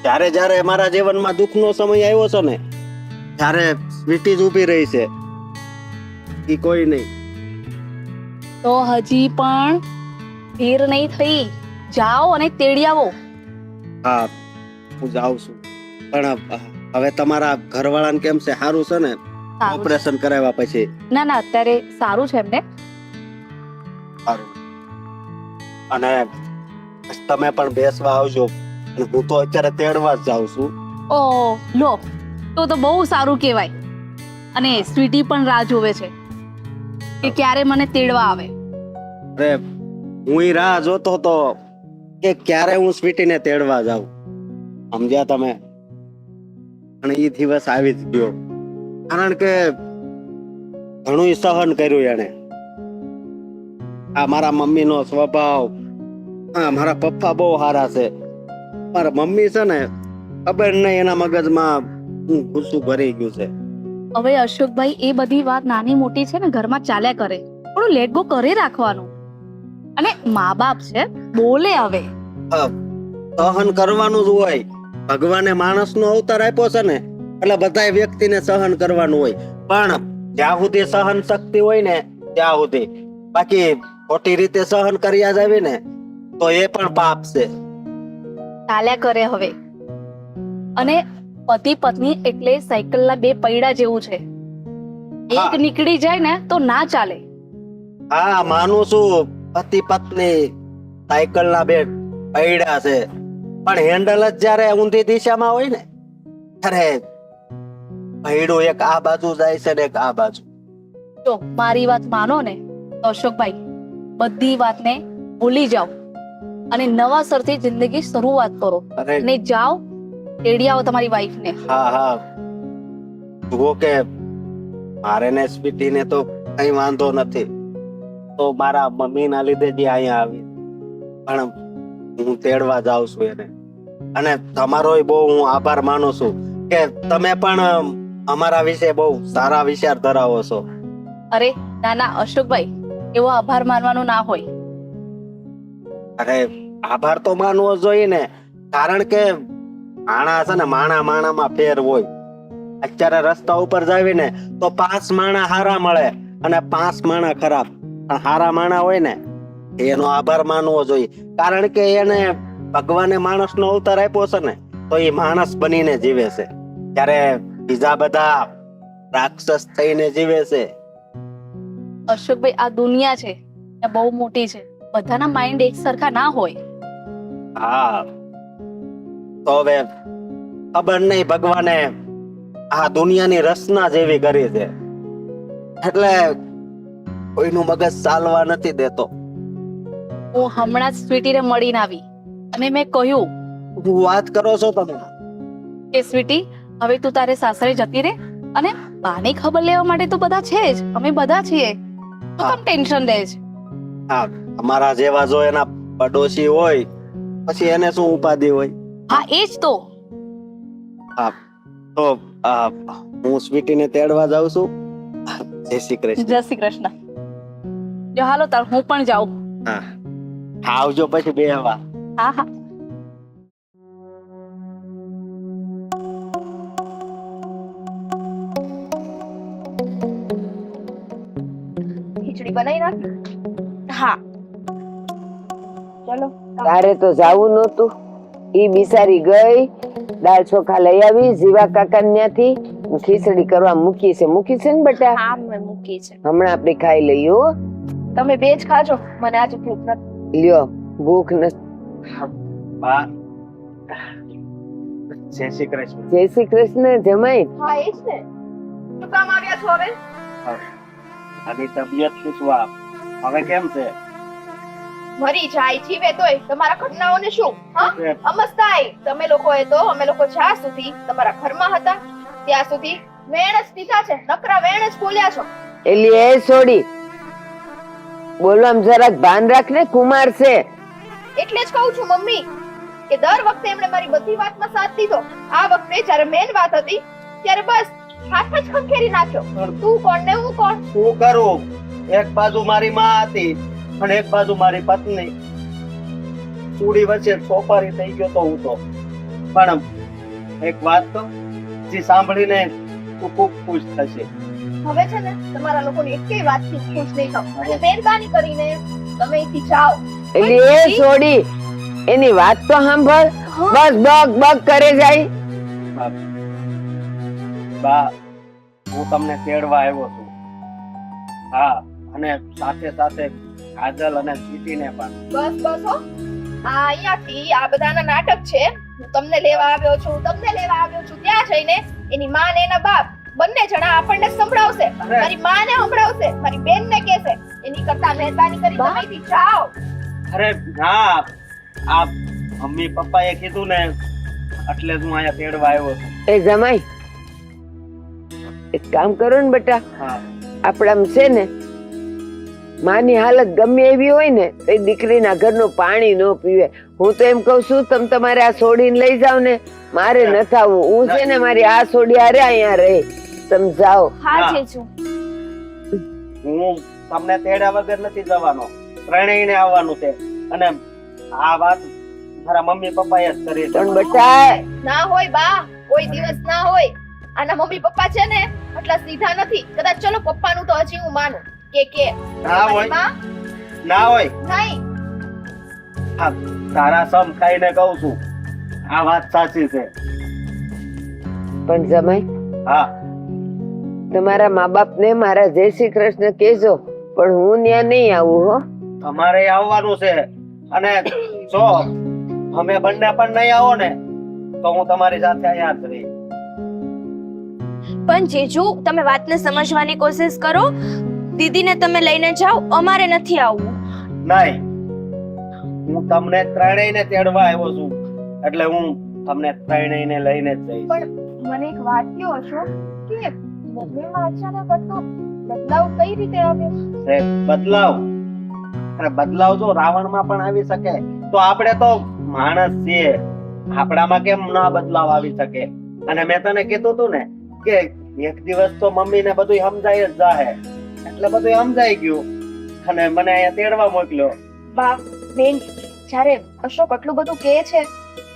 જ્યારે જ્યારે મારા જીવનમાં દુઃખનો સમય આવ્યો છે ને, ત્યારે સ્વીટી જ ઊભી રહી છે, એ કોઈ નહીં. તો હજી પણ ધીર નહીં થઈ, જાઓ અને તેડી આવો. હા, હું જાઉં છું, પણ હવે તમારા ઘરવાળાને કેમ છે? સારું છે ને? સારું છે. ઓપરેશન કરાવ્યા પછી? ના ના, અત્યારે સારું છે એમને. સારું. અને તમે પણ બેસવા આવજો, અને હું તો અત્યારે તેડવા જ જાઉં છું. ઓ લો, તો બહુ સારું કહેવાય. અને સ્વીટી પણ રાહ જોવે છે કે ક્યારે મને તેડવા આવે. અરે હું રાહ જોતો હતો કે ક્યારે હું સ્વીટીને તેડવા જાઉં, સમજ્યા તમે? અને એ દિવસ આવી જ ગયો, કારણ કે ઘણું સહન કર્યું એને. આ મારા મમ્મીનો સ્વભાવ, હા મારા પપ્પા બહુ સારા છે, મારા મમ્મી છે ને ખબર નહીં એના મગજમાં હું ગુસ્સું ભરી ગયું છે. હવે અશોકભાઈ, એ બધી વાત નાની મોટી છે ને ઘરમાં ચાલ્યા કરે, થોડું લેટ ગો કરી રાખવાનું. અને મા બાપ છે, બોલે હવે. સહન કરવાનું જ હોય. ભગવાને માણસનો અવતાર આપ્યો છે ને, એટલે બધાય વ્યક્તિને સહન કરવાનું હોય. પણ જ્યાં સુધી સહન શક્તિ હોય ને ત્યાં સુધી, બાકી ખોટી રીતે સહન કર્યા જ આવી ને તો એ પણ પાપ છે. ચાલ્યા કરે હવે. અને પતિ પત્ની એટલે સાયકલના બે પૈડા જેવું છે. એક હા. નીકળી જાય ને તો ના ચાલે. હા, માનું છું પતિ પત્ની સાયકલના બે પૈડા છે, પણ હેન્ડલ જ જ્યારે ઊંધી દિશામાં હોય ને ત્યારે પૈડું એક આ બાજુ જાય છે ને એક આ બાજુ. જો મારી વાત માનો ને તો અશોકભાઈ, બધી વાતને ભૂલી જાઓ અને નવા સરથી જિંદગી શરૂઆત કરો. અરે અને જાઓ તેડી આવો તમારી વાઈફને. હા હા, જુઓ કે મારે ને સ્વીટીને તો કઈ વાંધો નથી, તો મારા મમ્મીના લીધે જ અહીંયા આવી, પણ હું તેડવા જાઉં છું એને. અને તમારોય બહુ હું આભાર માનું છું કે તમે પણ અમારા વિશે બહુ સારા વિચાર ધરાવો છો. અરે ના ના અશોકભાઈ, એવો આભાર માનવાનો ના હોય. અરે આભાર તો માનવો જોઈએ ને, કારણ કે માણા છે ને માણામાં ફેર હોય. અત્યારે રસ્તા ઉપર જાવી ને તો 5 માણા હારા મળે અને 5 માણા ખરાબ, પણ હારા માણા હોય ને એનો આભાર માનવો જોઈએ, કારણ કે એને ભગવાને માણસનો અવતાર આપ્યો છે ને તો એ માણસ બનીને જીવે છે, ત્યારે બીજા બધા રાક્ષસ થઈને જીવે છે. અશોકભાઈ, આ દુનિયા છે એ બહુ મોટી છે, બધાના માઇન્ડ એક સરખા ના હોય. હા, તો હવે ખબર નહીં ભગવાને આ દુનિયાની રચના જેવી કરી છે, એટલે કોઈનું મગજ ચાલવા નથી દેતો. હું હમણાં જ સ્વીટીને મળીને આવી અને મેં કહ્યું હું વાત કરો છો તમે? કે સ્વીટી, હવે તું તારે સાસરે જતી રહે અને બાની ખબર લેવા માટે તો બધા છે જ, અમે બધા છીએ, તું કેમ ટેન્શન લે છે? હા, અમારા જેવા જો એના પડોશી હોય પછી એને શું ઉપાધિ હોય. હા એ જ તો. હા, તો હું સ્વીટીને તેડવા જાઉં છું. જય શ્રી કૃષ્ણ. જય શ્રી કૃષ્ણ. જો હાલો તાર હું પણ જાઉં. હા, આવજો પછી બેહવા. હા હા. ખીચડી બનાવી નાખી. હા ચલો. તારે તો જાવું નહોતું, ઈ બિચારી ગઈ, દાળ ચોખા લઈ આવી જીવા કાકા ત્યાંથી, ખીચડી કરવા મૂકી છે ને બેટા, હા મેં મૂકી છે. હમણાં આપણે ખાઈ લઈએ હો. તમે બે જ ખાજો, મને આજે ભૂખ નથી. લ્યો, ભૂખ નથી. બા, જય શ્રી કૃષ્ણ. જય શ્રી કૃષ્ણ જમાઈ. હા એ જ ને, શું કામ આવ્યા છો હવે? આની તબિયત પૂછવા હવે કેમ છે? મરી જાય જીવે તોય તમારા ઘટનાઓને શું? હા, અમસ્તાય તમે લોકોએ તો અમે લોકો જ્યાં સુધી તમારા ઘરમાં હતા ત્યાં સુધી વેણ જ દીધા છે, નકરા વેણ જ બોલ્યા છો. એલી એ છોડી બોલવામાં જરાક ભાન રાખ ને, કુમાર છે. એટલે જ કહું છું મમ્મી કે દર વખતે એમણે મારી બધી વાતમાં સાથ દીધો, આ વખતે જ્યારે મેન વાત હતી ત્યારે બસ હાથ જ ખંખેરી નાખ્યો. તું કોણ ને હું કોણ? શું કરું? એક બાજુ મારી માં હતી અને એક બાજુ મારી પત્ની. ચૂડી વચ્ચે સોપારી થઈ ગયો તો હું તો. પણ એક વાત તો જે સાંભળીને તું ખૂબ ખુશ થશે. હવે છે ને તમારા લોકોની એકેય વાતથી ખુશ નહીં થાવ, અને મહેરબાની કરીને તમે અહીંથી જાઓ. એલી એ છોડી એની વાત તો સાંભળ, બસ બગ બગ કરે જાય. બા, હું તમને તેડવા આવ્યો છું. હા, અને સાથે સાથે કાજલ અને સ્વીટીને પણ. બસ બસ હો, આ અહીંયાથી આ બધાના નાટક છે. હું તમને લેવા આવ્યો છું ત્યાં જઈને એની માં ને એના બાપ બંને જણા આપણને સંભળાવશે, મારી માં ને સંભળાવશે, મારી બેન ને કહેશે. એની કરતા મહેરબાની કરી તમે અહીંથી જાઓ. અરે ના, આ મમ્મી પપ્પાએ કીધું ને એટલે જ હું અહીંયા તેડવા આવ્યો છું. એ જમાઈ, એક કામ કરો ને બેટા, હા, આપણામાં છે ને માની હાલત ગમે એવી હોય ને તો એ દીકરીના ઘરનું પાણી ન પીવે. હું તો એમ કઉ છું તમે તમારે આ છોડીને લઈ જાવ ને, મારે ન થાવું. હું છે ને મારી આ છોડી હારે અહીંયા રહે, તમે જાઓ. હા હા. જેજુ. હું તમને તેડ્યા વગર નથી જવાનો, ત્રણેયને આવવાનું છે. અને આ વાત મારા મમ્મી પપ્પાએ જ કરી છે. પણ બેટા ના હોય બા, કોઈ દિવસ ના હોય. આના મમ્મી પપ્પા છે ને એટલા સીધા નથી. કદાચ ચલો પપ્પાનું તો હજી હું માનું કે ના હોય. માં, ના હોય. નહીં. આ તારા સમ ખાઈને કહું છું, આ વાત સાચી છે. પણ જમાઈ હા, તમારા મા બાપ ને મારા જય શ્રી કૃષ્ણ કહેજો, પણ હું ત્યાં નહીં આવું હો. તમારે આવવાનું છે. અને જો અમે બંને પણ નહીં આવો ને તો હું તમારી સાથે અહીંયા જ રહીશ. પણ જીજુ તમે વાતને સમજવાની કોશિશ કરો. દીદીને તમે લઈને જાઓ, અમારે નથી આવવું. નહીં, હું તમને ત્રણેયને તેડવા આવ્યો છું, એટલે હું તમને ત્રણેયને લઈને જ જઈશ. પણ મને એક વાત કહો છો કે મમ્મીમાં અચાનક આટલો બદલાવ કઈ રીતે આવ્યો? છે બદલાવ, અને બદલાવ જો રાવણમાં પણ આવી શકે તો આપણે તો માણસ છીએ, આપણામાં કેમ ના બદલાવ આવી શકે? અને મેં તને કીધું તું ને કે એક દિવસ તો મમ્મીને બધું સમજાય જ જાહે, એટલે બધું સમજાઈ ગયું અને મને અહીંયા તેડવા મોકલ્યો. બા બેન, જ્યારે અશોક આટલું બધું કહે છે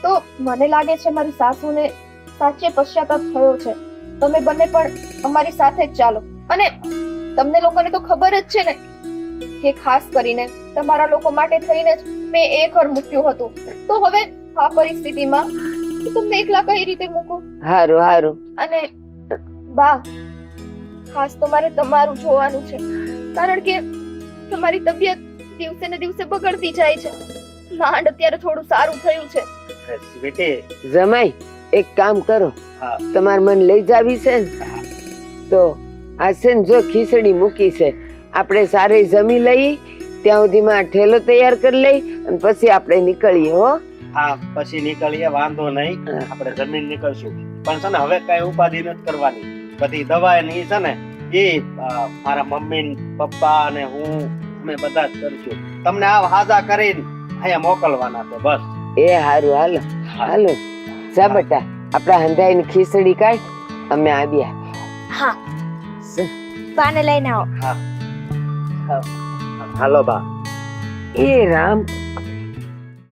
તો મને લાગે છે મારી સાસુને સાચે પશ્ચાતાપ થયો છે. તમે બંને પણ અમારી સાથે જ ચાલો. અને તમને લોકોને તો ખબર જ છે ને કે ખાસ કરીને તમારા લોકો માટે થઈને જ મેં એ ઘર મૂક્યું હતું. તો હવે આ પરિસ્થિતિમાં હું તમને એકલા કઈ રીતે મૂકું? હારું હારું. અને બા, ખાસ તો મારે તમારું જોવાનું છે, કારણ કે તમારી તબિયત દિવસે ને દિવસે બગડતી જાય છે. માંડ અત્યારે થોડું સારું થયું છે. સ્વીટી, જમાઈ એક કામ કરો, હા. તમારે મને લઈ જાવી છે ને તો આ છે ને જો ખીચડી મૂકી છે, આપણે સારી જમી લઈ, ત્યાં સુધીમાં ઠેલો તૈયાર કરી લઈ અને પછી આપણે નીકળીએ હો. હા, પછી નીકળીએ, વાંધો નહીં, આપણે જમીન નીકળશું. પણ છે ને હવે કઈ ઉપાધિ નથી કરવાની. બધી દવા ની છે ને એ મારા મમ્મી પપ્પા અને હું અમે બધા જ કરશું. તમને આ હાજા કરીને અહીંયા મોકલવાના છે બસ. એ હારું, હાલો હાલો. જા બેટા, આપણા હંધાઈની ખીચડી કાઢ, અમે આવ્યા. હા, બાને લઈને આવો. હાલો બા. એ રામ,